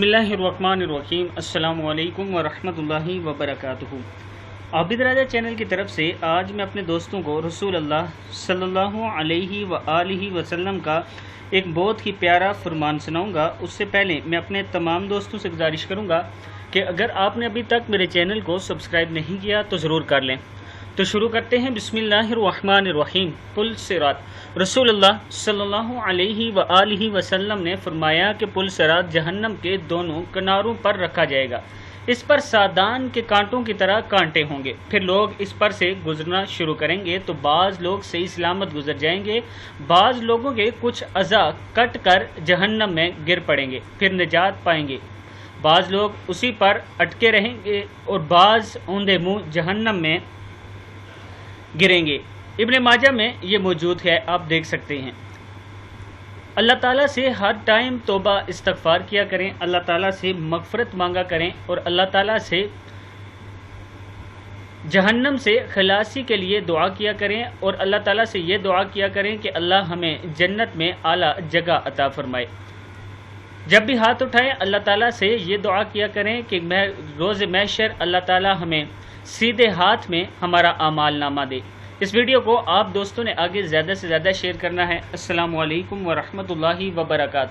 بسم اللہ الرحمن الرحیم۔ السلام علیکم ورحمۃ اللہ وبرکاتہ۔ عابد راجہ چینل کی طرف سے آج میں اپنے دوستوں کو رسول اللہ صلی اللہ علیہ وآلہ وسلم کا ایک بہت ہی پیارا فرمان سناؤں گا۔ اس سے پہلے میں اپنے تمام دوستوں سے گزارش کروں گا کہ اگر آپ نے ابھی تک میرے چینل کو سبسکرائب نہیں کیا تو ضرور کر لیں۔ تو شروع کرتے ہیں۔ بسم اللہ الرحمن الرحیم۔ پل صراط۔ رسول اللہ صلی اللہ علیہ وآلہ وسلم نے فرمایا کہ پل صراط جہنم کے دونوں کناروں پر رکھا جائے گا۔ اس پر سادان کے کانٹوں کی طرح کانٹے ہوں گے۔ پھر لوگ اس پر سے گزرنا شروع کریں گے تو بعض لوگ صحیح سلامت گزر جائیں گے، بعض لوگوں کے کچھ اعضاء کٹ کر جہنم میں گر پڑیں گے، پھر نجات پائیں گے۔ بعض لوگ اسی پر اٹکے رہیں گے اور بعض اوندے منہ جہنم میں گریں گے۔ ابن ماجہ میں یہ موجود ہے، آپ دیکھ سکتے ہیں۔ اللہ تعالیٰ سے ہر ٹائم توبہ استغفار کیا کریں، اللہ تعالیٰ سے مغفرت مانگا کریں اور اللہ تعالیٰ سے جہنم سے خلاصی کے لیے دعا کیا کریں، اور اللہ تعالیٰ سے یہ دعا کیا کریں کہ اللہ ہمیں جنت میں اعلیٰ جگہ عطا فرمائے۔ جب بھی ہاتھ اٹھائیں اللہ تعالیٰ سے یہ دعا کیا کریں کہ روز محشر اللہ تعالیٰ ہمیں سیدھے ہاتھ میں ہمارا اعمال نامہ دے۔ اس ویڈیو کو آپ دوستوں نے آگے زیادہ سے زیادہ شیئر کرنا ہے۔ السلام علیکم ورحمۃ اللہ وبرکاتہ۔